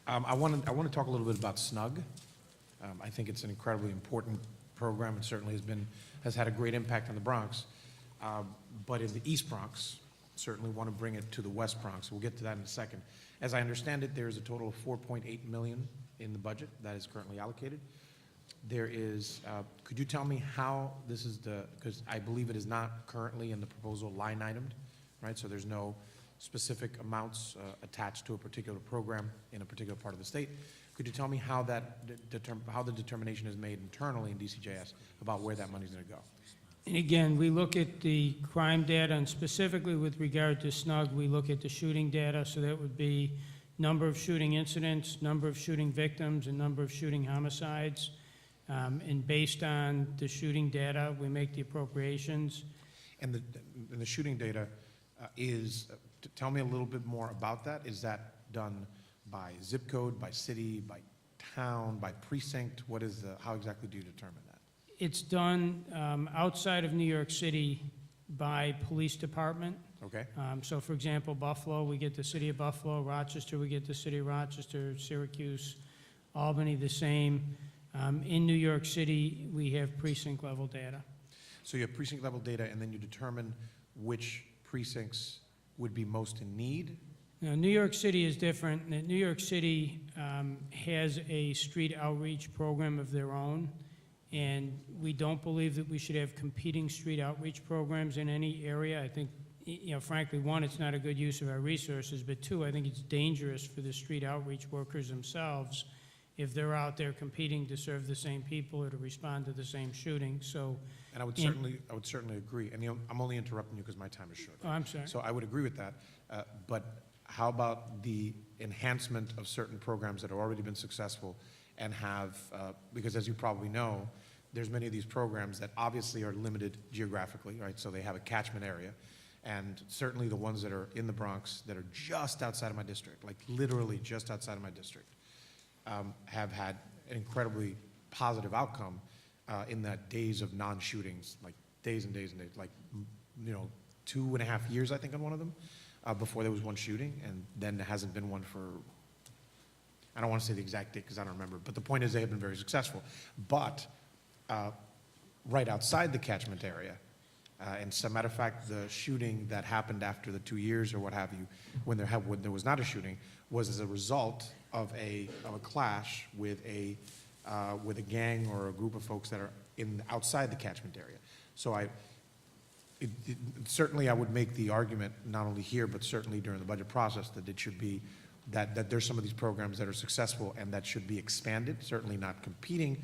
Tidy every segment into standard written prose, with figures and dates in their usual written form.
I want to talk a little bit about SNUG. I think it's an incredibly important program. It certainly has had a great impact on the Bronx. But in the East Bronx, certainly want to bring it to the West Bronx. We'll get to that in a second. As I understand it, there is a total of $4.8 million in the budget that is currently allocated. There is, could you tell me how this is because I believe it is not currently in the proposal line itemed, right? So there's no specific amounts attached to a particular program in a particular part of the state. Could you tell me how how the determination is made internally in DCJS about where that money is going to go? And again, we look at the crime data, and specifically with regard to SNUG, we look at the shooting data. So that would be number of shooting incidents, number of shooting victims, and number of shooting homicides. And based on the shooting data, we make the appropriations. And the shooting data tell me a little bit more about that. Is that done by zip code, by city, by town, by precinct? How exactly do you determine that? It's done outside of New York City by police department. Okay. So for example, Buffalo, we get the city of Buffalo. Rochester, we get the city of Rochester. Syracuse, Albany, the same. In New York City, we have precinct level data. So you have precinct level data, and then you determine which precincts would be most in need? Now, New York City is different. New York City has a street outreach program of their own, and we don't believe that we should have competing street outreach programs in any area. I think, frankly, one, it's not a good use of our resources, but two, I think it's dangerous for the street outreach workers themselves if they're out there competing to serve the same people or to respond to the same shooting. So, and I would certainly agree. And I'm only interrupting you because my time is short. Oh, I'm sorry. So I would agree with that. But how about the enhancement of certain programs that have already been successful and have, because as you probably know, there's many of these programs that obviously are limited geographically, right? So they have a catchment area. And certainly the ones that are in the Bronx that are just outside of my district, like literally just outside of my district, have had an incredibly positive outcome in that days of non-shootings, like days and days and days, like 2.5 years, I think, on one of them, before there was one shooting, and then there hasn't been one for, I don't want to say the exact date because I don't remember, but the point is they have been very successful. But right outside the catchment area, and as a matter of fact, the shooting that happened after the 2 years or what have you, when there was not a shooting, was as a result of a clash with a gang or a group of folks that are outside the catchment area. So certainly I would make the argument, not only here, but certainly during the budget process, that it should be that there's some of these programs that are successful and that should be expanded, certainly not competing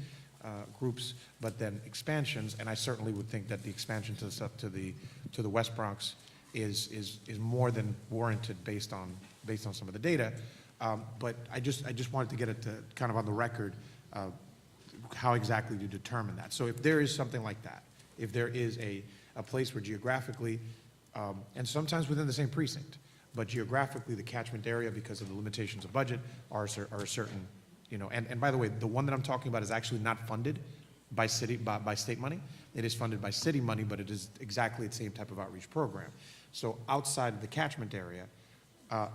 groups, but then expansions. And I certainly would think that the expansion to the West Bronx is more than warranted based on some of the data. But I just wanted to get it to kind of on the record how exactly you determine that. So if there is something like that, if there is a place where geographically, and sometimes within the same precinct, but geographically the catchment area, because of the limitations of budget, are certain, and by the way, the one that I'm talking about is actually not funded by state money. It is funded by city money, but it is exactly the same type of outreach program. So outside of the catchment area,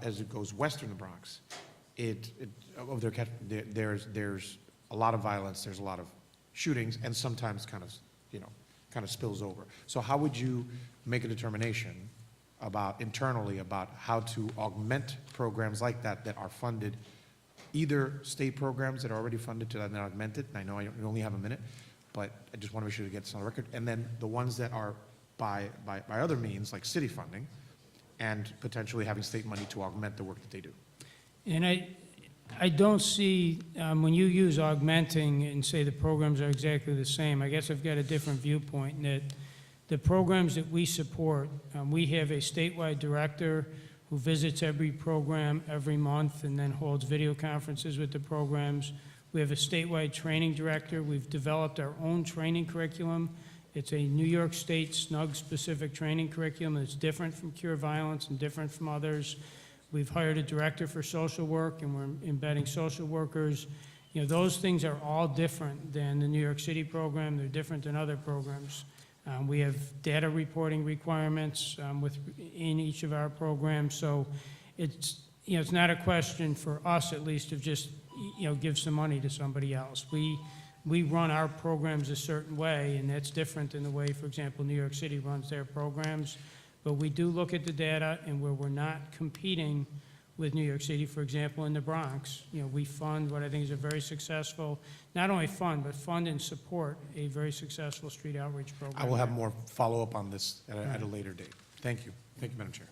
as it goes western the Bronx, there's a lot of violence, there's a lot of shootings, and sometimes kind of spills over. So how would you make a determination internally about how to augment programs like that are funded, either state programs that are already funded to then augment it, and I know I only have a minute, but I just want to make sure to get this on the record, and then the ones that are by other means, like city funding, and potentially having state money to augment the work that they do. And I don't see, when you use augmenting and say the programs are exactly the same, I guess I've got a different viewpoint in that the programs that we support, we have a statewide director who visits every program every month and then holds video conferences with the programs. We have a statewide training director. We've developed our own training curriculum. It's a New York State SNUG-specific training curriculum that's different from Cure Violence and different from others. We've hired a director for social work, and we're embedding social workers. Those things are all different than the New York City program. They're different than other programs. We have data reporting requirements in each of our programs. So it's you know, it's not a question for us, at least, of just, you know, give some money to somebody else. We run our programs a certain way, and that's different than the way, for example, New York City runs their programs. But we do look at the data, and where we're not competing with New York City, for example, in the Bronx, you know, we fund what I think is a very successful, not only fund, but fund and support a very successful street outreach program. I will have more follow-up on this at a later date. Thank you. Thank you, Madam Chair.